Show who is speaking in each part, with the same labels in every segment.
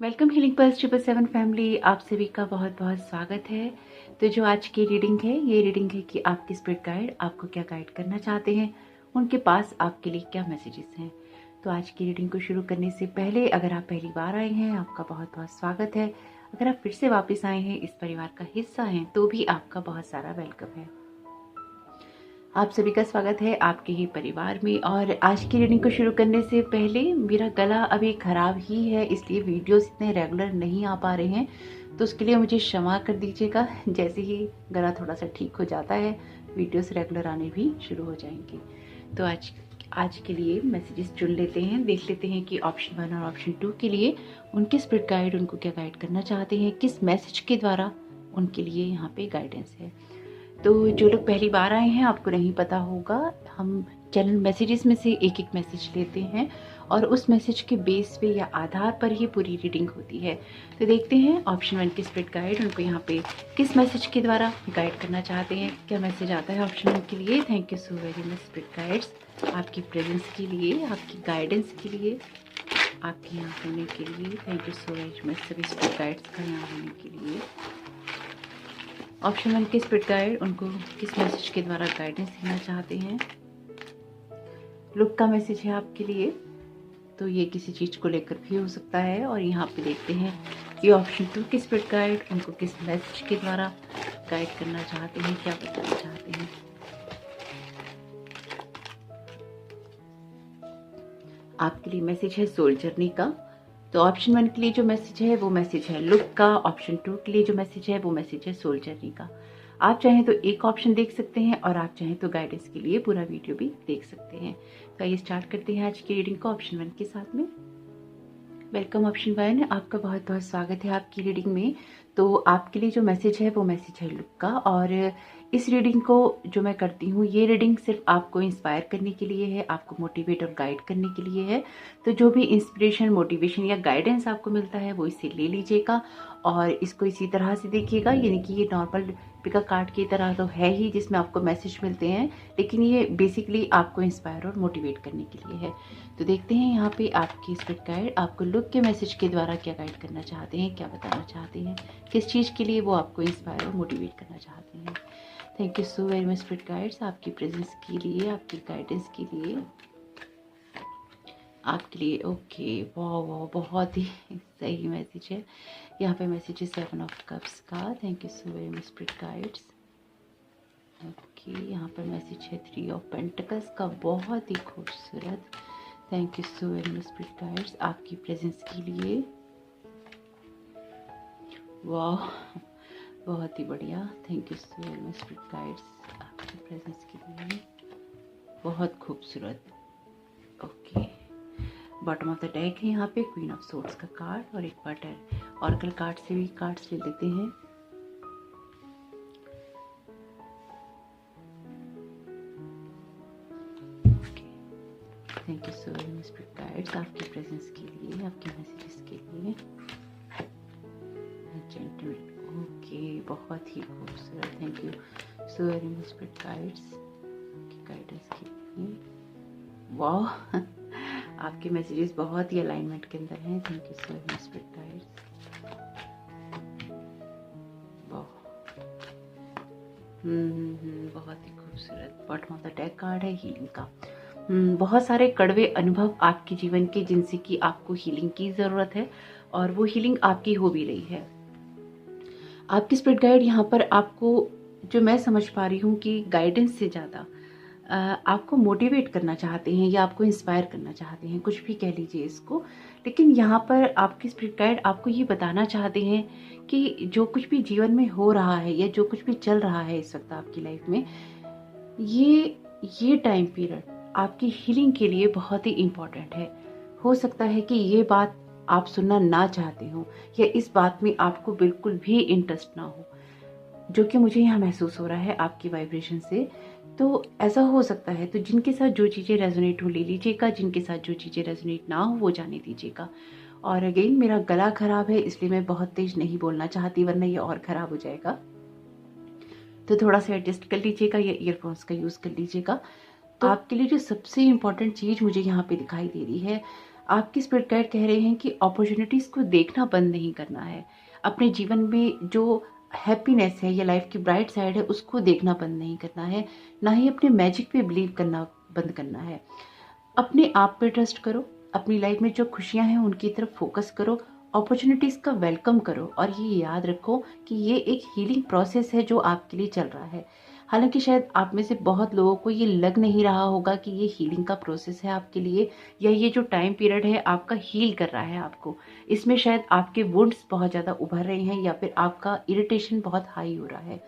Speaker 1: Welcome healing pulse 777 family, आप सभी का बहुत बहुत स्वागत है। तो जो आज की रीडिंग है, ये रीडिंग है कि आपके स्पिरिट गाइड आपको क्या गाइड करना चाहते हैं, उनके पास आपके लिए क्या मैसेजेस हैं। तो आज की रीडिंग को शुरू करने से पहले अगर आप पहली बार आए हैं, आपका बहुत बहुत स्वागत है। अगर आप फिर से वापस आए हैं, इस परिवार का हिस्सा हैं, तो भी आपका बहुत सारा वेलकम है। आप सभी का स्वागत है आपके ही परिवार में। और आज की रीडिंग को शुरू करने से पहले मेरा गला अभी खराब ही है, इसलिए वीडियोस इतने रेगुलर नहीं आ पा रहे हैं, तो उसके लिए मुझे क्षमा कर दीजिएगा। जैसे ही गला थोड़ा सा ठीक हो जाता है, वीडियोस रेगुलर आने भी शुरू हो जाएंगे। तो आज के लिए मैसेजेस चुन लेते हैं, देख लेते हैं कि ऑप्शन 1 और ऑप्शन 2 के लिए उनके स्पिरिट गाइड उनको क्या गाइड करना चाहते हैं, किस मैसेज के द्वारा उनके लिए यहाँ पे गाइडेंस है। तो जो लोग पहली बार आए हैं, आपको नहीं पता होगा, हम चैनल मैसेजेस में से एक एक मैसेज लेते हैं और उस मैसेज के बेस पे या आधार पर ही पूरी रीडिंग होती है। तो देखते हैं ऑप्शन 1 के स्पिरिट गाइड उनको यहाँ पे किस मैसेज के द्वारा गाइड करना चाहते हैं, क्या मैसेज आता है ऑप्शन 1 के लिए। Thank you so very much spirit guides, आपकी प्रेजेंस के लिए, आपकी गाइडेंस के लिए, आपके यहाँ होने के लिए। Thank you so very much सभी स्पिरिट गाइड्स का यहाँ होने के लिए। ऑप्शन 1 के स्पिरिट गाइड उनको किस मैसेज के द्वारा गाइडेंस देना चाहते हैं। लुक का मैसेज है आपके लिए, तो ये किसी चीज़ को लेकर भी हो सकता है। और यहाँ पे देखते हैं कि ऑप्शन 2 के स्पिरिट गाइड उनको किस मैसेज के द्वारा गाइड करना चाहते हैं, क्या बताना चाहते हैं। आपके लिए मैसेज है सोल जर्नी का। तो ऑप्शन 1 के लिए जो मैसेज है वो मैसेज है लुक का, ऑप्शन 2 के लिए जो मैसेज है वो मैसेज है सोल जर्नी का। आप चाहें तो एक ऑप्शन देख सकते हैं और आप चाहें तो गाइडेंस के लिए पूरा वीडियो भी देख सकते हैं। तो आइए स्टार्ट करते हैं आज की रीडिंग को ऑप्शन 1 के साथ में। वेलकम ऑप्शन 1, आपका बहुत बहुत स्वागत है आपकी रीडिंग में। तो आपके लिए जो मैसेज है वो मैसेज है लुक का। और इस रीडिंग को जो मैं करती हूँ, ये रीडिंग सिर्फ आपको इंस्पायर करने के लिए है, आपको मोटिवेट और गाइड करने के लिए है। तो जो भी इंस्पिरेशन, मोटिवेशन या गाइडेंस आपको मिलता है वो इसे ले लीजिएगा और इसको इसी तरह से देखिएगा। यानी कि ये नॉर्मल पिका कार्ड की तरह तो है ही जिसमें आपको मैसेज मिलते हैं, लेकिन ये बेसिकली आपको इंस्पायर और मोटिवेट करने के लिए है। तो देखते हैं यहाँ पे आपकी स्पिरिट गाइड आपको लुक के मैसेज के द्वारा क्या गाइड करना चाहते हैं, क्या बताना चाहते हैं, किस चीज़ के लिए वो आपको इंस्पायर और मोटिवेट करना चाहते हैं। Thank you so very much spirit guides, आपकी प्रेजेंस के लिए, आपकी गाइडेंस के लिए, आपके लिए। ओके, वाह वाह, बहुत ही सही मैसेज है। यहाँ पे मैसेज है 7 ऑफ कप्स का। Thank you so very much spirit guides. Okay, यहाँ पर मैसेज है 3 ऑफ पेंटिकल्स का, बहुत ही खूबसूरत। Thank you so very much spirit guides, आपकी प्रेजेंस के लिए। वाह, बहुत ही बढ़िया। Thank you so very much spirit guides, आपकी प्रेजेंस के लिए, बहुत खूबसूरत। Okay, bottom of the deck है यहाँ पे क्वीन ऑफ सोर्ड्स का कार्ड और एक वाटर ऑरेकल कार्ड से भी कार्ड्स ले लेते हैं। Thank you so very much spirit guides, आपकी प्रेजेंस के लिए, आपके मैसेजेस के लिए। जेंटलमैन, ओके, बहुत ही खूबसूरत। Thank you so very much spirit guides, आपकी गाइडेंस के लिए। वाह, आपके मैसेजेस बहुत ही अलाइनमेंट के अंदर हैं। Thank you so very much spirit guides. वाह, बहुत ही खूबसूरत। Bottom of the deck card है हीलिंग का। बहुत सारे कड़वे अनुभव आपके जीवन के, जिनसे कि आपको हीलिंग की ज़रूरत है और वो हीलिंग आपकी हो भी रही है। आपकी स्पिरिट गाइड यहाँ पर आपको, जो मैं समझ पा रही हूँ कि गाइडेंस से ज़्यादा आपको मोटिवेट करना चाहते हैं या आपको इंस्पायर करना चाहते हैं, कुछ भी कह लीजिए इसको। लेकिन यहाँ पर आपकी स्पिरिट गाइड आपको ये बताना चाहते हैं कि जो कुछ भी जीवन में हो रहा है या जो कुछ भी चल रहा है इस वक्त आपकी लाइफ में, ये टाइम पीरियड आपकी हीलिंग के लिए बहुत ही इम्पोर्टेंट है। हो सकता है कि ये बात आप सुनना ना चाहते हो या इस बात में आपको बिल्कुल भी इंटरेस्ट ना हो, जो कि मुझे यहाँ महसूस हो रहा है आपकी वाइब्रेशन से। तो ऐसा हो सकता है। तो जिनके साथ जो चीज़ें रेजोनेट हो ले लीजिएगा, जिनके साथ जो चीज़ें रेजोनेट ना हो वो जाने दीजिएगा। और अगेन, मेरा गला खराब है इसलिए मैं बहुत तेज नहीं बोलना चाहती, वरना ये और ख़राब हो जाएगा। तो थोड़ा सा एडजस्ट कर लीजिएगा या ईयरफोन्स का यूज़ कर लीजिएगा। तो आपके लिए जो सबसे इम्पोर्टेंट चीज़ मुझे यहाँ पे दिखाई दे रही है, आपकी स्पिरिट गाइड कह रहे हैं कि अपॉर्चुनिटीज़ को देखना बंद नहीं करना है। अपने जीवन में जो हैप्पीनेस है या लाइफ की ब्राइट साइड है उसको देखना बंद नहीं करना है, ना ही अपने मैजिक पे बिलीव करना बंद करना है। अपने आप पे ट्रस्ट करो, अपनी लाइफ में जो खुशियां हैं उनकी तरफ फोकस करो, अपॉर्चुनिटीज़ का वेलकम करो और ये याद रखो कि ये एक हीलिंग प्रोसेस है जो आपके लिए चल रहा है। हालांकि शायद आप में से बहुत लोगों को ये लग नहीं रहा होगा कि ये हीलिंग का प्रोसेस है आपके लिए, या ये जो टाइम पीरियड है आपका हील कर रहा है आपको। इसमें शायद आपके वुंड्स बहुत ज़्यादा उभर रहे हैं या फिर आपका इरिटेशन बहुत हाई हो रहा है।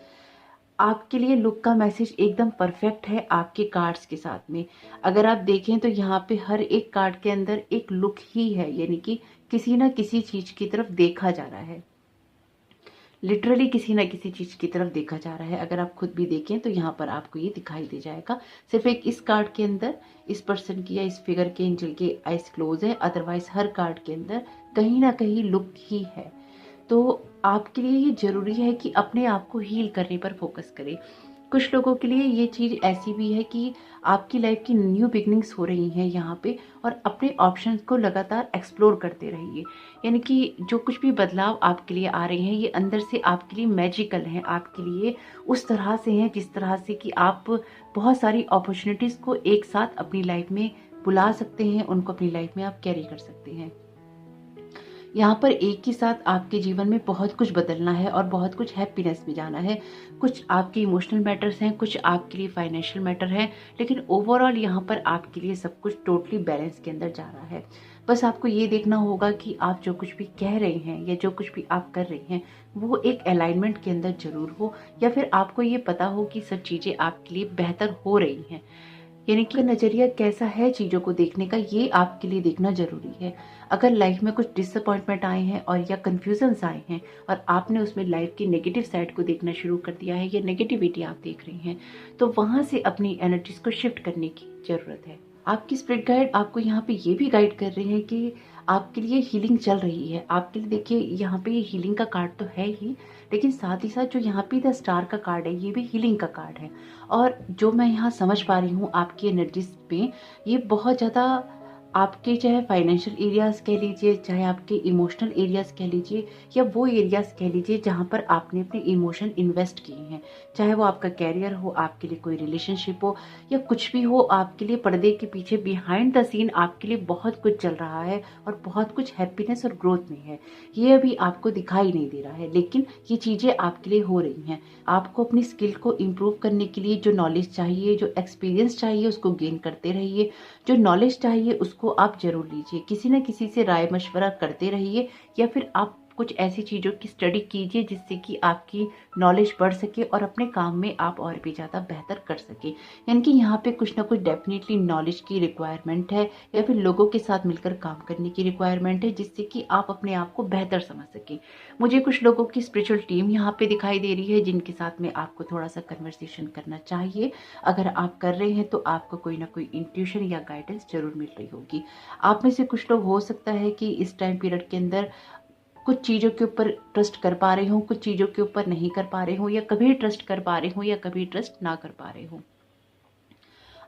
Speaker 1: आपके लिए लुक का मैसेज एकदम परफेक्ट है आपके कार्ड्स के साथ में। अगर आप देखें तो यहाँ पे हर एक कार्ड के अंदर एक लुक ही है, यानी कि किसी ना किसी चीज की तरफ देखा जा रहा है। लिटरली किसी ना किसी चीज की तरफ देखा जा रहा है। अगर आप खुद भी देखें तो यहाँ पर आपको ये दिखाई दे जाएगा। सिर्फ एक इस कार्ड के अंदर इस पर्सन की या इस फिगर के एंजल के आइज क्लोज है, अदरवाइज हर कार्ड के अंदर कहीं ना कहीं लुक ही है। तो आपके लिए ये जरूरी है कि अपने आप को हील करने पर फोकस करें। कुछ लोगों के लिए ये चीज ऐसी भी है कि आपकी लाइफ की न्यू बिगनिंग्स हो रही हैं यहाँ पे, और अपने ऑप्शंस को लगातार एक्सप्लोर करते रहिए। यानी कि जो कुछ भी बदलाव आपके लिए आ रहे हैं ये अंदर से आपके लिए मैजिकल हैं, आपके लिए उस तरह से हैं जिस तरह से कि आप बहुत सारी अपॉर्चुनिटीज को एक साथ अपनी लाइफ में बुला सकते हैं, उनको अपनी लाइफ में आप कैरी कर सकते हैं। यहाँ पर एक ही साथ आपके जीवन में बहुत कुछ बदलना है और बहुत कुछ हैप्पीनेस में जाना है। कुछ आपके इमोशनल मैटर्स हैं, कुछ आपके लिए फाइनेंशियल मैटर है, लेकिन ओवरऑल यहाँ पर आपके लिए सब कुछ टोटली बैलेंस के अंदर जा रहा है। बस आपको ये देखना होगा कि आप जो कुछ भी कह रहे हैं या जो कुछ भी आप कर रहे हैं वो एक अलाइनमेंट के अंदर जरूर हो, या फिर आपको ये पता हो कि सब चीज़ें आपके लिए बेहतर हो रही हैं। यानी कि नजरिया कैसा है चीजों को देखने का, ये आपके लिए देखना जरूरी है। अगर लाइफ में कुछ डिसअपॉइंटमेंट आए हैं और या कंफ्यूजन्स आए हैं और आपने उसमें लाइफ की नेगेटिव साइड को देखना शुरू कर दिया है या नेगेटिविटी आप देख रही हैं, तो वहां से अपनी एनर्जीज को शिफ्ट करने की जरूरत है। आपकी स्पिरिट गाइड आपको यहाँ पे ये भी गाइड कर रहे हैं कि आपके लिए हीलिंग चल रही है। आपके लिए देखिए यहाँ पे हीलिंग का कार्ड तो है ही, लेकिन साथ ही साथ जो यहाँ पे द स्टार का कार्ड है ये भी हीलिंग का कार्ड है। और जो मैं यहाँ समझ पा रही हूँ आपकी एनर्जीज पे, ये बहुत ज़्यादा आपके चाहे फाइनेंशियल एरियाज कह लीजिए, चाहे आपके इमोशनल एरियाज कह लीजिए, या वो एरियाज कह लीजिए जहाँ पर आपने अपने इमोशन इन्वेस्ट किए हैं, चाहे वो आपका कैरियर हो, आपके लिए कोई रिलेशनशिप हो, या कुछ भी हो, आपके लिए पर्दे के पीछे बिहाइंड द सीन आपके लिए बहुत कुछ चल रहा है और बहुत कुछ हैप्पीनेस और ग्रोथ में है। ये अभी आपको दिखाई नहीं दे रहा है, लेकिन ये चीज़ें आपके लिए हो रही हैं। आपको अपनी स्किल को इम्प्रूव करने के लिए जो नॉलेज चाहिए, जो एक्सपीरियंस चाहिए, उसको गेन करते रहिए। जो नॉलेज चाहिए उसको आप जरूर लीजिए, किसी न किसी से राय मशवरा करते रहिए, या फिर आप कुछ ऐसी चीज़ों की स्टडी कीजिए जिससे कि आपकी नॉलेज बढ़ सके और अपने काम में आप और भी ज़्यादा बेहतर कर सके। यानी कि यहाँ पे कुछ ना कुछ डेफिनेटली नॉलेज की रिक्वायरमेंट है, या फिर लोगों के साथ मिलकर काम करने की रिक्वायरमेंट है जिससे कि आप अपने आप को बेहतर समझ सकें। मुझे कुछ लोगों की स्पिरिचुअल टीम यहाँ पे दिखाई दे रही है जिनके साथ में आपको थोड़ा सा कन्वर्सेशन करना चाहिए। अगर आप कर रहे हैं तो आपको कोई ना कोई इंट्यूशन या गाइडेंस जरूर मिल रही होगी। आप में से कुछ लोग हो सकता है कि इस टाइम पीरियड के अंदर कुछ चीज़ों के ऊपर ट्रस्ट कर पा रहे हो, कुछ चीज़ों के ऊपर नहीं कर पा रहे हो, या कभी ट्रस्ट कर पा रहे हो या कभी ट्रस्ट ना कर पा रहे हो।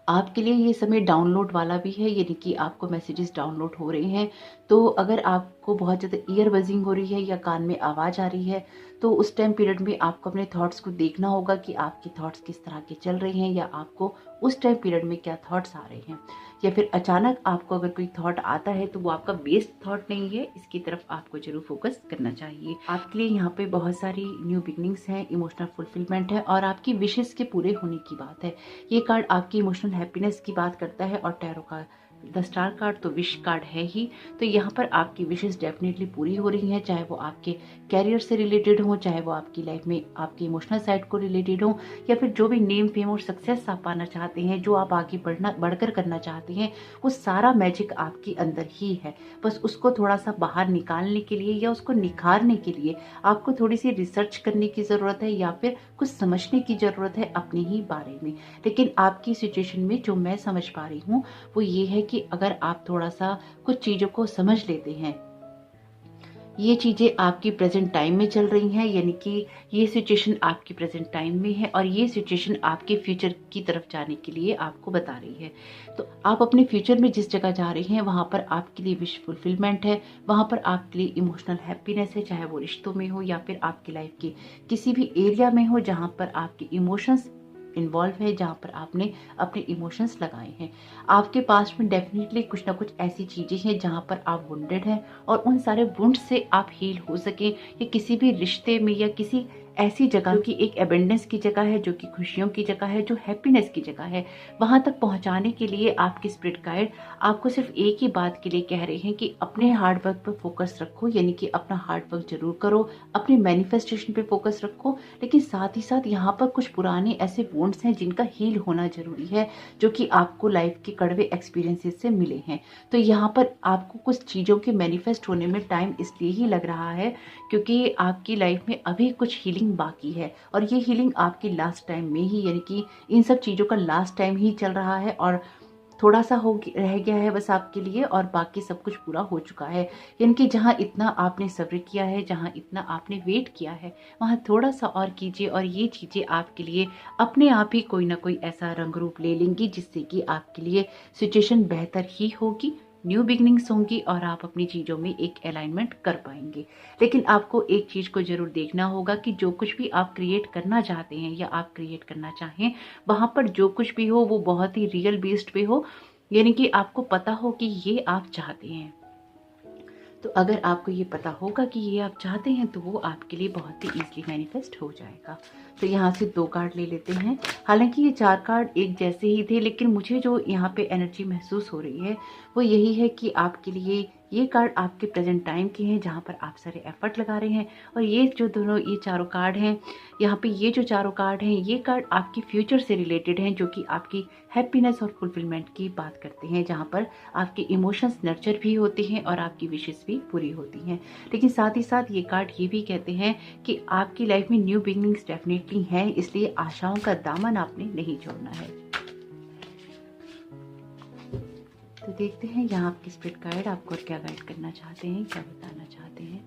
Speaker 1: आपके लिए ये समय डाउनलोड वाला भी है, यानी कि आपको मैसेजेस डाउनलोड हो रहे हैं। तो अगर आपको बहुत ज़्यादा ईयर बजिंग हो रही है या कान में आवाज़ आ रही है, तो उस टाइम पीरियड में आपको अपने थॉट्स को देखना होगा कि आपके थॉट्स किस तरह के चल रहे हैं, या आपको उस टाइम पीरियड में क्या थॉट्स आ रहे हैं। या फिर अचानक आपको अगर कोई थॉट आता है तो वो आपका बेस्ड थॉट नहीं है, इसकी तरफ आपको जरूर फोकस करना चाहिए। आपके लिए यहाँ पे बहुत सारी न्यू बिगनिंग्स हैं, इमोशनल फुलफिलमेंट है और आपकी विशेष के पूरे होने की बात है। ये कार्ड आपकी इमोशनल हैप्पीनेस की बात करता है, और टैरो का द स्टार कार्ड तो विश कार्ड है ही। तो यहाँ पर आपकी विशेष डेफिनेटली पूरी हो रही हैं, चाहे वो आपके कैरियर से रिलेटेड हो, चाहे वो आपकी लाइफ में आपकी इमोशनल साइड को रिलेटेड हो, या फिर जो भी नेम फेम और सक्सेस आप पाना चाहते हैं, जो आप आगे बढ़कर करना चाहते हैं, वो सारा मैजिक आपके अंदर ही है। बस उसको थोड़ा सा बाहर निकालने के लिए या उसको निखारने के लिए आपको थोड़ी सी रिसर्च करने की ज़रूरत है, या फिर कुछ समझने की ज़रूरत है अपने ही बारे में। लेकिन आपकी सिचुएशन में जो मैं समझ पा रही हूँ वो ये है कि अगर आप थोड़ा सा कुछ चीज़ों को समझ लेते हैं, ये चीज़ें आपकी प्रेजेंट टाइम में चल रही हैं, यानी कि ये सिचुएशन आपकी प्रेजेंट टाइम में है और ये सिचुएशन आपके फ्यूचर की तरफ जाने के लिए आपको बता रही है। तो आप अपने फ्यूचर में जिस जगह जा रही हैं वहाँ पर आपके लिए विश फुलफिलमेंट है, वहाँ पर आपके लिए इमोशनल हैप्पीनेस है, चाहे वो रिश्तों में हो या फिर आपकी लाइफ के किसी भी एरिया में हो जहाँ पर आपके इमोशंस इन्वॉल्व है, जहाँ पर आपने अपने इमोशंस लगाए हैं। आपके पास में डेफिनेटली कुछ ना कुछ ऐसी चीज़ें हैं जहाँ पर आप वुंडेड हैं और उन सारे वुंड से आप हील हो सकें, या किसी भी रिश्ते में या किसी ऐसी जगह जो कि एक एबेंडेंस की जगह है, जो कि खुशियों की जगह है, जो हैप्पीनेस की जगह है, वहाँ तक पहुँचाने के लिए आपके स्पिरिट गाइड आपको सिर्फ एक ही बात के लिए कह रहे हैं कि अपने हार्ड वर्क पर फोकस रखो, यानी कि अपना हार्ड वर्क जरूर करो, अपने मैनिफेस्टेशन पे फोकस रखो, लेकिन साथ ही साथ यहाँ पर कुछ पुराने ऐसे वोंड्स हैं जिनका हील होना जरूरी है, जो कि आपको लाइफ के कड़वे एक्सपीरियंसेस से मिले हैं। तो यहाँ पर आपको कुछ चीज़ों के मैनिफेस्ट होने में टाइम इसलिए ही लग रहा है क्योंकि आपकी लाइफ में अभी कुछ हीलिंग बाकी है, और ये हीलिंग आपकी लास्ट टाइम में ही, यानी कि इन सब चीज़ों का लास्ट टाइम ही चल रहा है और थोड़ा सा रह गया है बस आपके लिए, और बाकी सब कुछ पूरा हो चुका है। यानी कि जहाँ इतना आपने सब्र किया है, जहाँ इतना आपने वेट किया है, वहाँ थोड़ा सा और कीजिए और ये चीज़ें आपके लिए अपने आप ही कोई ना कोई ऐसा रंग रूप ले लेंगी जिससे कि आपके लिए सिचुएशन बेहतर ही होगी, न्यू बिगनिंग्स होंगी और आप अपनी चीज़ों में एक अलाइनमेंट कर पाएंगे। लेकिन आपको एक चीज़ को ज़रूर देखना होगा कि जो कुछ भी आप क्रिएट करना चाहते हैं या आप क्रिएट करना चाहें, वहाँ पर जो कुछ भी हो वो बहुत ही रियल बेस्ड पे हो, यानी कि आपको पता हो कि ये आप चाहते हैं। तो अगर आपको ये पता होगा कि ये आप चाहते हैं तो वो आपके लिए बहुत ही ईजिली मैनिफेस्ट हो जाएगा। तो यहाँ से 2 कार्ड ले लेते हैं। हालांकि ये 4 कार्ड एक जैसे ही थे, लेकिन मुझे जो यहाँ पे एनर्जी महसूस हो रही है वो यही है कि आपके लिए ये कार्ड आपके प्रेजेंट टाइम के हैं जहाँ पर आप सारे एफर्ट लगा रहे हैं, और ये जो दोनों ये चारों कार्ड हैं यहाँ पे, ये जो चारों कार्ड हैं ये कार्ड आपके फ्यूचर से रिलेटेड हैं, जो कि आपकी हैप्पीनेस और फुलफिलमेंट की बात करते हैं, जहाँ पर आपके इमोशंस नर्चर भी होते हैं और आपकी विशेस भी पूरी होती हैं। लेकिन साथ ही साथ ये कार्ड ये भी कहते हैं कि आपकी लाइफ में न्यू बिगनिंग्स डेफिनेटली हैं, इसलिए आशाओं का दामन आपने नहीं छोड़ना है। तो देखते हैं यहाँ आपके स्पिरिट गाइड आपको क्या गाइड करना चाहते हैं, क्या बताना चाहते हैं।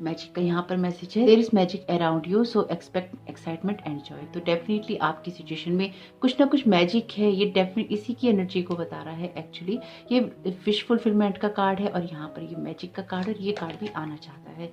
Speaker 1: मैजिक का यहाँ पर मैसेज है, there is magic around you so expect excitement and joy. तो डेफिनेटली आपकी सिचुएशन में कुछ ना कुछ मैजिक है, ये डेफिनेट इसी की एनर्जी को बता रहा है। एक्चुअली ये विश फुलफिलमेंट का कार्ड है और यहाँ पर ये मैजिक का कार्ड और ये कार्ड भी आना चाहता है।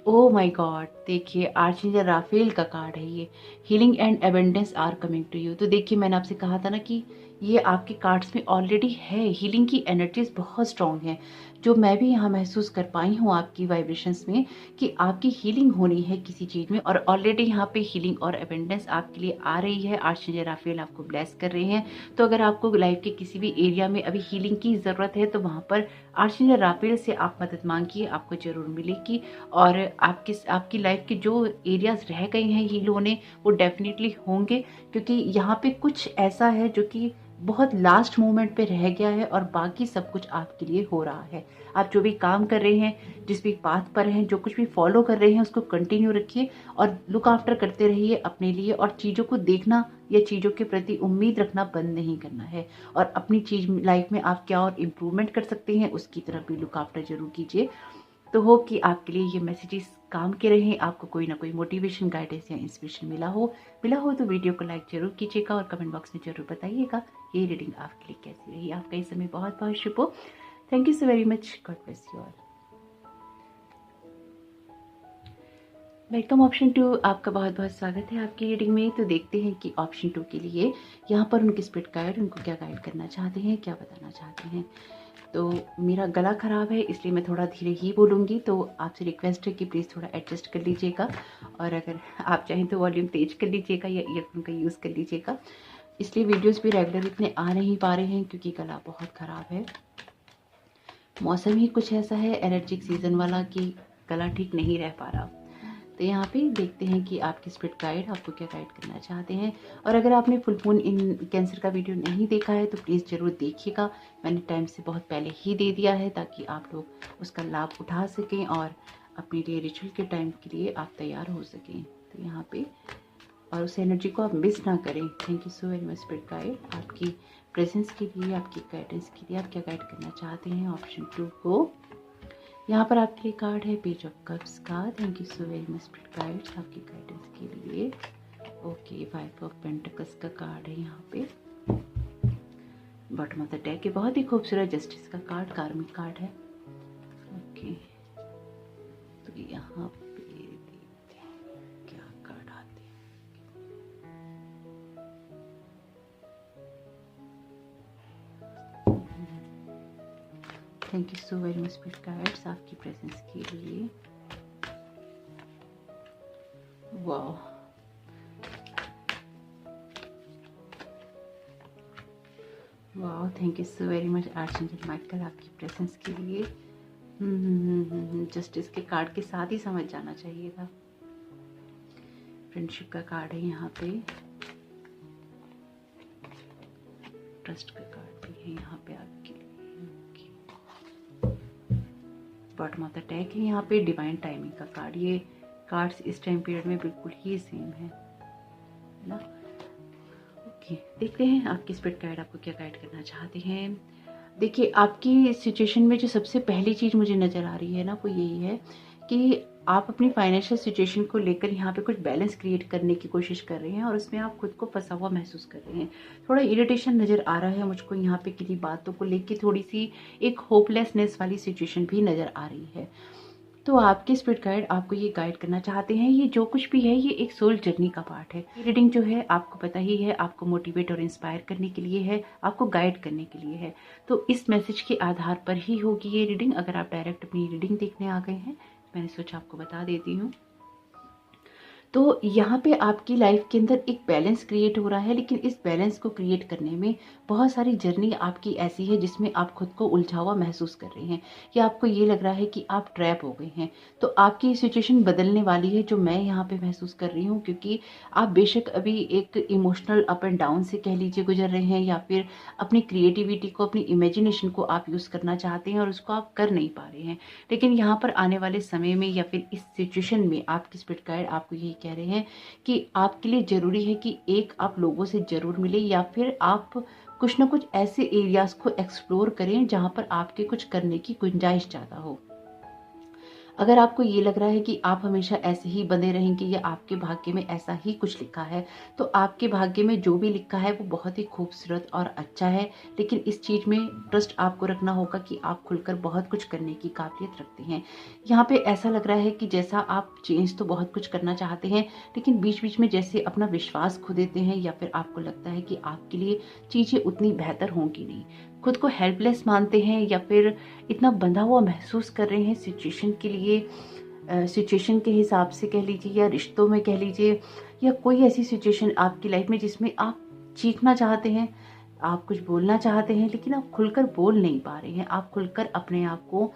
Speaker 1: ओह माय गॉड, देखिए आर्चएंजल राफेल का कार्ड है ये, healing and abundance are coming to you. तो देखिए मैंने आपसे कहा था ना कि ये आपके कार्ड्स में ऑलरेडी है, हीलिंग की एनर्जीज बहुत स्ट्रांग है, जो मैं भी यहाँ महसूस कर पाई हूँ आपकी वाइब्रेशंस में कि आपकी हीलिंग होनी है किसी चीज़ में, और ऑलरेडी यहाँ पे हीलिंग और एबंडेंस आपके लिए आ रही है। आर्चएंजल राफेल आपको ब्लेस कर रहे हैं। तो अगर आपको लाइफ के किसी भी एरिया में अभी हीलिंग की ज़रूरत है तो वहाँ पर आर्चएंजल राफेल से आप मदद मांगिए, आपको ज़रूर मिलेगी। और आपकी लाइफ के जो एरियाज रह गए हैं हील होने, वो डेफिनेटली होंगे, क्योंकि यहाँ पे कुछ ऐसा है जो कि बहुत लास्ट मोमेंट पे रह गया है और बाकी सब कुछ आपके लिए हो रहा है। आप जो भी काम कर रहे हैं, जिस भी पाथ पर हैं, जो कुछ भी फॉलो कर रहे हैं उसको कंटिन्यू रखिए और लुक आफ्टर करते रहिए अपने लिए, और चीज़ों को देखना या चीज़ों के प्रति उम्मीद रखना बंद नहीं करना है, और अपनी चीज़ लाइफ में आप क्या और इम्प्रूवमेंट कर सकते हैं उसकी तरफ भी लुक आफ्टर जरूर कीजिए। तो होप कि आपके लिए ये मैसेजेस काम के रहें, आपको कोई ना कोई मोटिवेशन, गाइडेंस या इंस्पिरेशन मिला हो तो वीडियो को लाइक जरूर कीजिएगा और कमेंट बॉक्स में जरूर बताइएगा ये रीडिंग आपके लिए कैसी रही। आपका इस समय बहुत बहुत शुभ हो। Thank you so very much, God bless you all. Welcome option 2, आपका बहुत बहुत स्वागत है आपकी रीडिंग में। तो देखते हैं कि ऑप्शन 2 के लिए यहाँ पर उनके स्पिरिट गाइड उनको क्या गाइड करना चाहते हैं, क्या बताना चाहते हैं। तो मेरा गला ख़राब है इसलिए मैं थोड़ा धीरे ही बोलूँगी, तो आपसे रिक्वेस्ट है कि प्लीज़ थोड़ा एडजस्ट कर लीजिएगा, और अगर आप चाहें तो वॉल्यूम तेज कर लीजिएगा या ईयरफोन का यूज़ कर लीजिएगा। इसलिए वीडियोस भी रेगुलर इतने आ नहीं पा रहे हैं क्योंकि गला बहुत ख़राब है। मौसम ही कुछ ऐसा है एलर्जिक सीज़न वाला कि गला ठीक नहीं रह पा रहा। तो यहाँ पे देखते हैं कि आपके स्पिरिट गाइड आपको क्या गाइड करना चाहते हैं। और अगर आपने फुल मून इन कैंसर का वीडियो नहीं देखा है तो प्लीज़ ज़रूर देखिएगा, मैंने टाइम से बहुत पहले ही दे दिया है ताकि आप लोग उसका लाभ उठा सकें और अपने लिए रिचुअल के टाइम के लिए आप तैयार हो सकें। तो यहाँ पे और उस एनर्जी को आप मिस ना करें। Thank you so very much spirit guide, आपकी प्रेजेंस के लिए, आपकी गाइडेंस के लिए। आप क्या गाइड करना चाहते हैं ऑप्शन 2 को। यहाँ पर आपके लिए कार्ड है पेज ऑफ कप्स का। Thank you so very much spirit guides आपकी गाइडेंस के लिए। ओके, 5 ऑफ पेंटिकल्स का कार्ड है यहाँ पे। बॉटम ऑफ द डेक है, बहुत ही खूबसूरत जस्टिस का कार्ड, कार्मिक कार्ड है। ओके, तो यहाँ पे देखते हैं क्या कार्ड आते हैं। Thank you so very much spirit guides आपकी प्रेजेंस के लिए। वाह, वाह, thank you so very much archangel Michael आपकी प्रेजेंस के लिए। जस्टिस के कार्ड के साथ ही समझ जाना चाहिए था। फ्रेंडशिप का कार्ड है यहाँ पे, ट्रस्ट का कार्ड भी है यहाँ पे आपके लिए। बॉटम ऑफ द डेक है यहाँ पे, डिवाइन टाइमिंग का कार्ड। ये कार्ड्स इस टाइम पीरियड में बिल्कुल ही सेम है ना। ओके, देखते हैं आपकी स्पिरिट गाइड आपको क्या गाइड करना चाहते हैं। देखिए, आपकी सिचुएशन में जो सबसे पहली चीज़ मुझे नज़र आ रही है ना, वो यही है कि आप अपनी फाइनेंशियल सिचुएशन को लेकर यहाँ पे कुछ बैलेंस क्रिएट करने की कोशिश कर रहे हैं और उसमें आप खुद को फंसा हुआ महसूस कर रहे हैं। थोड़ा इरिटेशन नज़र आ रहा है मुझको यहाँ पे, किन्हीं बातों को लेकर थोड़ी सी एक होपलेसनेस वाली सिचुएशन भी नज़र आ रही है। तो आपके स्पिरिट गाइड आपको ये गाइड करना चाहते हैं। ये जो कुछ भी है ये एक सोल जर्नी का पार्ट है। ये रीडिंग जो है आपको पता ही है, आपको मोटिवेट और इंस्पायर करने के लिए है, आपको गाइड करने के लिए है। तो इस मैसेज के आधार पर ही होगी ये रीडिंग। अगर आप डायरेक्ट अपनी रीडिंग देखने आ गए हैं, मैंने सोचा आपको बता देती हूँ। तो यहाँ पे आपकी लाइफ के अंदर एक बैलेंस क्रिएट हो रहा है, लेकिन इस बैलेंस को क्रिएट करने में बहुत सारी जर्नी आपकी ऐसी है जिसमें आप खुद को उलझा हुआ महसूस कर रहे हैं, या आपको ये लग रहा है कि आप ट्रैप हो गए हैं। तो आपकी सिचुएशन बदलने वाली है, जो मैं यहाँ पे महसूस कर रही हूँ, क्योंकि आप बेशक अभी एक इमोशनल अप एंड डाउन से कह लीजिए गुजर रहे हैं, या फिर अपनी क्रिएटिविटी को, अपनी इमेजिनेशन को आप यूज़ करना चाहते हैं और उसको आप कर नहीं पा रहे हैं। लेकिन यहाँ पर आने वाले समय में या फिर इस सिचुएशन में आपकी स्पिरिट गाइड आपको यही कह रहे हैं कि आपके लिए जरूरी है कि एक आप लोगों से जरूर मिले, या फिर आप कुछ ना कुछ ऐसे एरियाज को एक्सप्लोर करें जहां पर आपके कुछ करने की गुंजाइश ज्यादा हो। अगर आपको ये लग रहा है कि आप हमेशा ऐसे ही बंधे रहेंगे या आपके भाग्य में ऐसा ही कुछ लिखा है, तो आपके भाग्य में जो भी लिखा है वो बहुत ही खूबसूरत और अच्छा है। लेकिन इस चीज़ में ट्रस्ट आपको रखना होगा कि आप खुलकर बहुत कुछ करने की काबिलियत रखते हैं। यहाँ पे ऐसा लग रहा है कि जैसा आप चेंज तो बहुत कुछ करना चाहते हैं, लेकिन बीच बीच में जैसे अपना विश्वास खो देते हैं, या फिर आपको लगता है कि आपके लिए चीज़ें उतनी बेहतर होंगी नहीं, खुद को हेल्पलेस मानते हैं, या फिर इतना बंधा हुआ महसूस कर रहे हैं सिचुएशन के लिए, सिचुएशन के हिसाब से कह लीजिए, या रिश्तों में कह लीजिए, या कोई ऐसी सिचुएशन आपकी लाइफ में जिसमें आप चीखना चाहते हैं, आप कुछ बोलना चाहते हैं, लेकिन आप खुलकर बोल नहीं पा रहे हैं, आप खुलकर अपने आप को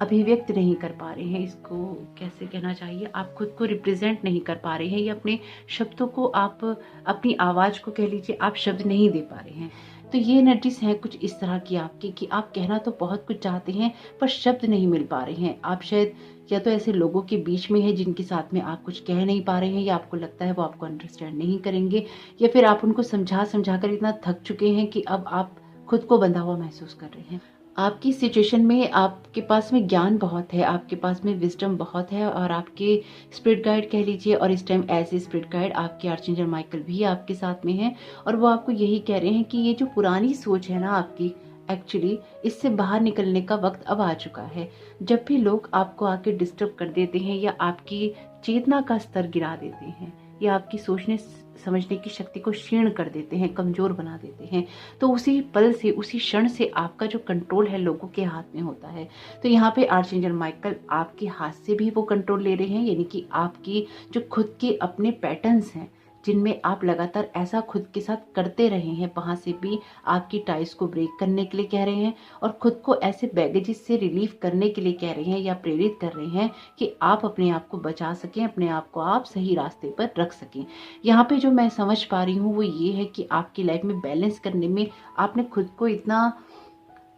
Speaker 1: अभिव्यक्त नहीं कर पा रहे हैं। इसको कैसे कहना चाहिए, आप खुद को रिप्रेजेंट नहीं कर पा रहे हैं, या अपने शब्दों को, आप अपनी आवाज़ को कह लीजिए, आप शब्द नहीं दे पा रहे हैं। तो ये एनर्जीज हैं कुछ इस तरह की आपकी, कि आप कहना तो बहुत कुछ चाहते हैं पर शब्द नहीं मिल पा रहे हैं। आप शायद या तो ऐसे लोगों के बीच में है जिनके साथ में आप कुछ कह नहीं पा रहे हैं, या आपको लगता है वो आपको अंडरस्टैंड नहीं करेंगे, या फिर आप उनको समझा समझा कर इतना थक चुके हैं कि अब आप खुद को बंधा हुआ महसूस कर रहे हैं। आपकी सिचुएशन में आपके पास में ज्ञान बहुत है, आपके पास में विजडम बहुत है, और आपके स्पिरिट गाइड कह लीजिए, और इस time as a spirit guide आपके आर्चएंजल माइकल भी आपके साथ में हैं, और वो आपको यही कह रहे हैं कि ये जो पुरानी सोच है ना आपकी, एक्चुअली इससे बाहर निकलने का वक्त अब आ चुका है। जब भी लोग आपको आके डिस्टर्ब कर देते हैं, या आपकी चेतना का स्तर गिरा देते हैं, या आपकी सोचने समझने की शक्ति को क्षीण कर देते हैं, कमजोर बना देते हैं, तो उसी पल से, उसी क्षण से आपका जो कंट्रोल है लोगों के हाथ में होता है। तो यहाँ पे आर्चएंजल माइकल आपके हाथ से भी वो कंट्रोल ले रहे हैं, यानी कि आपकी जो खुद के अपने पैटर्न्स हैं जिनमें आप लगातार ऐसा खुद के साथ करते रहे हैं, वहां से भी आपकी टाइज को ब्रेक करने के लिए कह रहे हैं, और खुद को ऐसे बैगेजेस से रिलीव करने के लिए कह रहे हैं, या प्रेरित कर रहे हैं कि आप अपने आप को बचा सकें, अपने आप को आप सही रास्ते पर रख सकें। यहाँ पे जो मैं समझ पा रही हूँ वो ये है कि आपकी लाइफ में बैलेंस करने में आपने खुद को इतना,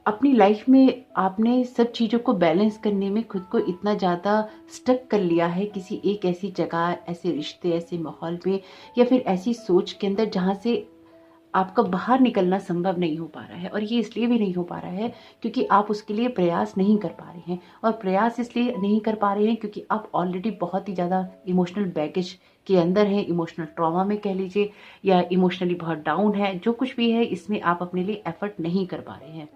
Speaker 1: अपनी लाइफ में आपने सब चीज़ों को बैलेंस करने में खुद को इतना ज़्यादा स्टक कर लिया है किसी एक ऐसी जगह, ऐसे रिश्ते, ऐसे माहौल में, या फिर ऐसी सोच के अंदर जहाँ से आपका बाहर निकलना संभव नहीं हो पा रहा है। और ये इसलिए भी नहीं हो पा रहा है क्योंकि आप उसके लिए प्रयास नहीं कर पा रहे हैं। और प्रयास इसलिए नहीं कर पा रहे हैं क्योंकि आप ऑलरेडी बहुत ही ज़्यादा इमोशनल बैगेज के अंदर हैं, इमोशनल ट्रॉमा में कह लीजिए, या इमोशनली बहुत डाउन है। जो कुछ भी है इसमें आप अपने लिए एफर्ट नहीं कर पा रहे हैं।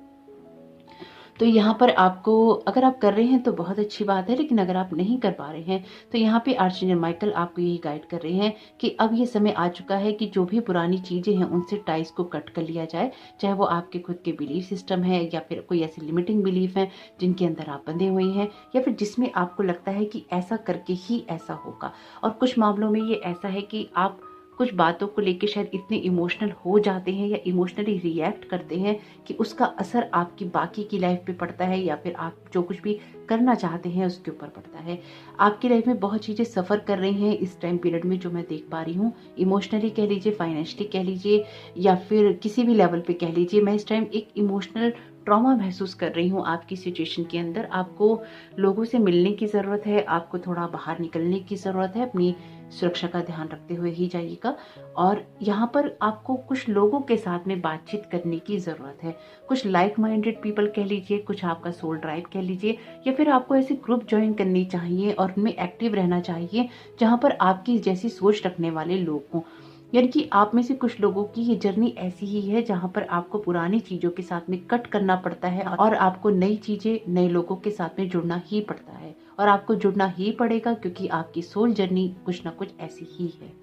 Speaker 1: तो यहाँ पर आपको, अगर आप कर रहे हैं तो बहुत अच्छी बात है, लेकिन अगर आप नहीं कर पा रहे हैं तो यहाँ पे आर्चएंजल माइकल आपको यही गाइड कर रहे हैं कि अब ये समय आ चुका है कि जो भी पुरानी चीज़ें हैं उनसे टाइज को कट कर लिया जाए। चाहे वो आपके खुद के बिलीफ सिस्टम है, या फिर कोई ऐसी लिमिटिंग बिलीफ है जिनके अंदर आप बंधे हुए हैं, या फिर जिसमें आपको लगता है कि ऐसा करके ही ऐसा होगा। और कुछ मामलों में ये ऐसा है कि आप कुछ बातों को लेके शायद इतने इमोशनल हो जाते हैं या इमोशनली रिएक्ट करते हैं कि उसका असर आपकी बाकी की लाइफ पे पड़ता है, या फिर आप जो कुछ भी करना चाहते हैं उसके ऊपर पड़ता है। आपकी लाइफ में बहुत चीज़ें सफ़र कर रही हैं इस टाइम पीरियड में, जो मैं देख पा रही हूँ। इमोशनली कह लीजिए, फाइनेंशियली कह लीजिए, या फिर किसी भी लेवल पे कह लीजिए, मैं इस टाइम एक इमोशनल ट्रॉमा महसूस कर रही हूँ आपकी सिचुएशन के अंदर। आपको लोगों से मिलने की ज़रूरत है, आपको थोड़ा बाहर निकलने की ज़रूरत है। अपनी सुरक्षा का ध्यान रखते हुए ही जाइएगा। और यहाँ पर आपको कुछ लोगों के साथ में बातचीत करने की ज़रूरत है। कुछ लाइक माइंडेड पीपल कह लीजिए, कुछ आपका सोल ड्राइव कह लीजिए, या फिर आपको ऐसे ग्रुप ज्वाइन करनी चाहिए और उनमें एक्टिव रहना चाहिए जहाँ पर आपकी जैसी सोच रखने वाले लोग हों। यानी कि आप में से कुछ लोगों की ये जर्नी ऐसी ही है जहाँ पर आपको पुरानी चीज़ों के साथ में कट करना पड़ता है और आपको नई चीज़ें, नए लोगों के साथ में जुड़ना ही पड़ता है। और आपको जुड़ना ही पड़ेगा क्योंकि आपकी सोल जर्नी कुछ ना कुछ ऐसी ही है।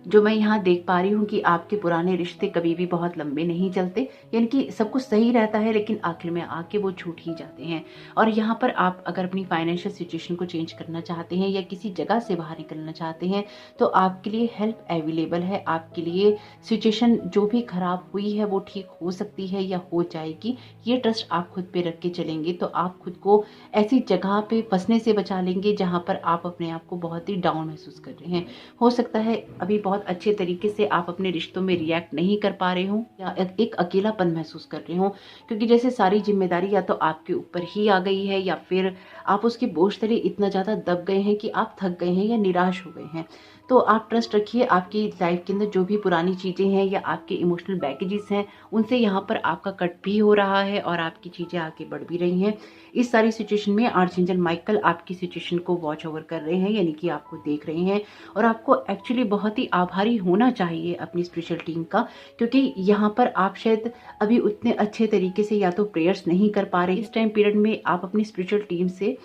Speaker 1: जो मैं यहाँ देख पा रही हूँ कि आपके पुराने रिश्ते कभी भी बहुत लंबे नहीं चलते, यानी कि सब कुछ सही रहता है लेकिन आखिर में आके वो छूट ही जाते हैं। और यहाँ पर आप अगर अपनी फाइनेंशियल सिचुएशन को चेंज करना चाहते हैं या किसी जगह से बाहर निकलना चाहते हैं तो आपके लिए हेल्प अवेलेबल है। आपके लिए सिचुएशन जो भी खराब हुई है वो ठीक हो सकती है या हो जाएगी। ये ट्रस्ट आप खुद पे रख के चलेंगे तो आप खुद को ऐसी जगह पे फंसने से बचा लेंगे जहाँ पर आप अपने आप को बहुत ही डाउन महसूस कर रहे हैं। हो सकता है अभी बहुत अच्छे तरीके से आप अपने रिश्तों में रिएक्ट नहीं कर पा रहे हो या एक अकेलापन महसूस कर रहे हो, क्योंकि जैसे सारी जिम्मेदारी या तो आपके ऊपर ही आ गई है या फिर आप उसके बोझ तले इतना ज़्यादा दब गए हैं कि आप थक गए हैं या निराश हो गए हैं। तो आप ट्रस्ट रखिए, आपकी लाइफ के अंदर जो भी पुरानी चीज़ें हैं या आपके इमोशनल बैगेजेस हैं उनसे यहाँ पर आपका कट भी हो रहा है और आपकी चीज़ें आगे बढ़ भी रही हैं। इस सारी सिचुएशन में आर्चएंजल माइकल आपकी सिचुएशन को वॉच ओवर कर रहे हैं, यानी कि आपको देख रहे हैं। और आपको एक्चुअली बहुत ही आभारी होना चाहिए अपनी स्पिरिचुअल टीम का, क्योंकि यहाँ पर आप शायद अभी उतने अच्छे तरीके से या तो प्रेयर्स नहीं कर पा रहे। इस टाइम पीरियड में आप अपनी स्पिरिचुअल टीम से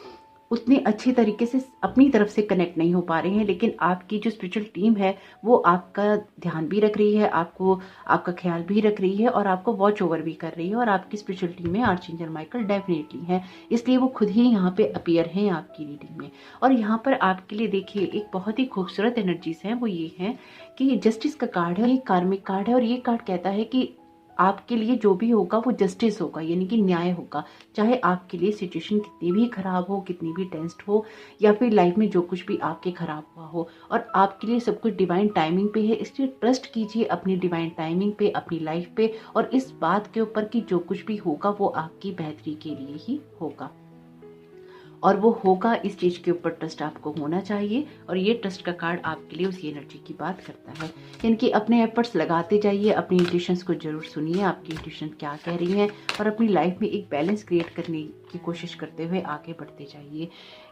Speaker 1: उतने अच्छे तरीके से अपनी तरफ से कनेक्ट नहीं हो पा रहे हैं, लेकिन आपकी जो स्पिरिचुअल टीम है वो आपका ध्यान भी रख रही है, आपका ख्याल भी रख रही है और आपको वॉच ओवर भी कर रही है। और आपकी स्पिरिचुअल टीम में आर्चएंजल माइकल डेफिनेटली है, इसलिए वो खुद ही यहाँ पे अपीयर हैं आपकी रीडिंग में। और यहाँ पर आपके लिए देखिए एक बहुत ही खूबसूरत एनर्जीज है, वो ये है कि जस्टिस का कार्ड है, ये कार्मिक कार्ड है। और ये कार्ड कहता है कि आपके लिए जो भी होगा वो जस्टिस होगा, यानी कि न्याय होगा। चाहे आपके लिए सिचुएशन कितनी भी खराब हो, कितनी भी टेंस्ड हो, या फिर लाइफ में जो कुछ भी आपके खराब हुआ हो, और आपके लिए सब कुछ डिवाइन टाइमिंग पे है। इसलिए ट्रस्ट कीजिए अपनी डिवाइन टाइमिंग पे, अपनी लाइफ पे, और इस बात के ऊपर कि जो कुछ भी होगा वो आपकी बेहतरी के लिए ही होगा। और वो होगा, इस चीज़ के ऊपर ट्रस्ट आपको होना चाहिए। और ये ट्रस्ट का कार्ड आपके लिए उसी एनर्जी की बात करता है। यानी कि अपने एफर्ट्स लगाते जाइए, अपनी इंट्यूशंस को जरूर सुनिए, आपकी इंट्यूशन क्या कह रही है, और अपनी लाइफ में एक बैलेंस क्रिएट करने की कोशिश करते हुए आगे बढ़ते जाइए।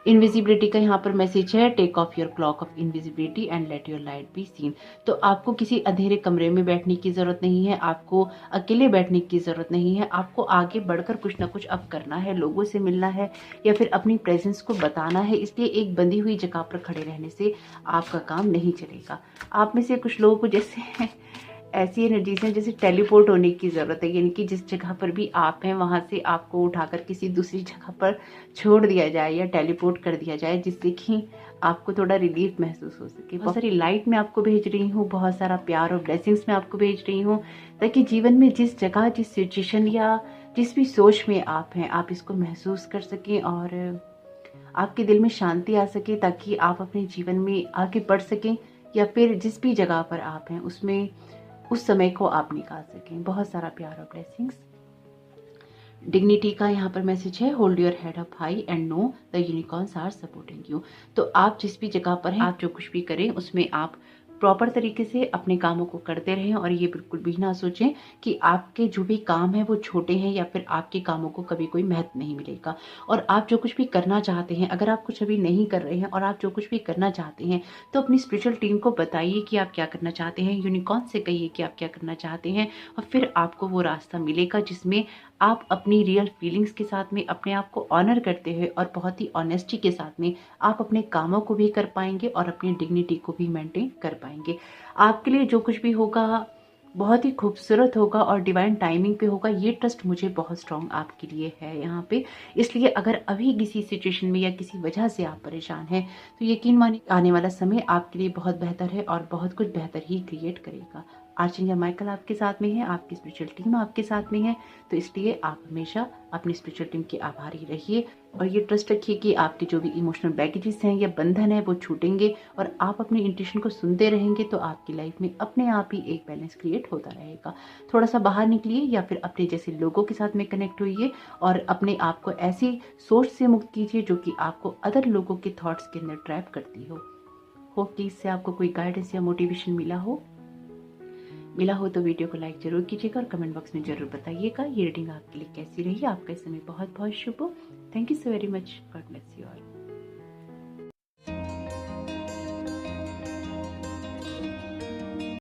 Speaker 1: इनविजिबिलिटी का यहाँ पर मैसेज है, take off your cloak of invisibility and let your light be seen. तो आपको किसी अंधेरे कमरे में बैठने की ज़रूरत नहीं है, आपको अकेले बैठने की ज़रूरत नहीं है, आपको आगे बढ़कर कुछ ना कुछ अब करना है, लोगों से मिलना है या फिर अपनी प्रेजेंस को बताना है। इसलिए एक बंधी हुई जगह पर खड़े रहने से आपका काम नहीं चलेगा। आप में से कुछ लोगों को जैसे ऐसी एनर्जीज हैं जैसे टेलीपोर्ट होने की ज़रूरत है, यानी कि जिस जगह पर भी आप हैं वहाँ से आपको उठाकर किसी दूसरी जगह पर छोड़ दिया जाए या टेलीपोर्ट कर दिया जाए, जिससे कि आपको थोड़ा रिलीफ महसूस हो सके। बहुत सारी लाइट मैं आपको भेज रही हूँ, बहुत सारा प्यार और ब्लेसिंग्स मैं आपको भेज रही हूँ, ताकि जीवन में जिस जगह, जिस सिचुएशन या जिस भी सोच में आप हैं, आप इसको महसूस कर सकें और आपके दिल में शांति आ सके, ताकि आप अपने जीवन में आगे बढ़ सकें, या फिर जिस भी जगह पर आप हैं उसमें उस समय को आप निकाल सकें। बहुत सारा प्यार और ब्लेसिंग्स। डिग्निटी का यहाँ पर मैसेज है, hold your head up high and know the unicorns are supporting you. तो आप जिस भी जगह पर हैं, आप जो कुछ भी करें उसमें आप प्रॉपर तरीके से अपने कामों को करते रहें और ये बिल्कुल भी ना सोचें कि आपके जो भी काम है वो छोटे हैं या फिर आपके कामों को कभी कोई महत्व नहीं मिलेगा। और आप जो कुछ भी करना चाहते हैं, अगर आप कुछ अभी नहीं कर रहे हैं और आप जो कुछ भी करना चाहते हैं, तो अपनी स्पिरिचुअल टीम को बताइए कि आप क्या करना चाहते हैं, यूनिकॉर्न से कहिए कि आप क्या करना चाहते हैं, और फिर आपको वो रास्ता मिलेगा जिसमें आप अपनी रियल फीलिंग्स के साथ में अपने आप को ऑनर करते हुए और बहुत ही ऑनेस्टी के साथ में आप अपने कामों को भी कर पाएंगे और अपनी डिग्निटी को भी मेंटेन कर पाएंगे। आपके लिए जो कुछ भी होगा बहुत ही खूबसूरत होगा और डिवाइन टाइमिंग पे होगा, ये ट्रस्ट मुझे बहुत स्ट्रांग आपके लिए है यहाँ पे। इसलिए अगर अभी किसी सिचुएशन में या किसी वजह से आप परेशान हैं, तो यकीन मानिए आने वाला समय आपके लिए बहुत बेहतर है और बहुत कुछ बेहतर ही क्रिएट करेगा। आर्चेंजल माइकल आपके साथ में है, आपकी स्पिरिचुअल टीम आपके साथ में है, तो इसलिए आप हमेशा अपनी स्पिरिचुअल टीम के आभारी रहिए और ये ट्रस्ट रखिए कि आपके जो भी इमोशनल बैगेजेस हैं या बंधन है वो छूटेंगे और आप अपनी इंट्यूशन को सुनते रहेंगे, तो आपकी लाइफ में अपने आप ही एक बैलेंस क्रिएट होता रहेगा। थोड़ा सा बाहर निकलिए या फिर अपने जैसे लोगों के साथ में कनेक्ट होइए और अपने आप को ऐसी सोच से मुक्त कीजिए जो कि आपको अदर लोगों के थॉट्स के अंदर ट्रैप करती हो। होप कि इससे आपको कोई गाइडेंस या मोटिवेशन मिला हो तो वीडियो को लाइक जरूर कीजिएगा और कमेंट बॉक्स में जरूर बताइएगा ये रीडिंग आपके लिए कैसी रही। आपका समय बहुत बहुत शुभ हो। Thank you so very much. God bless you all.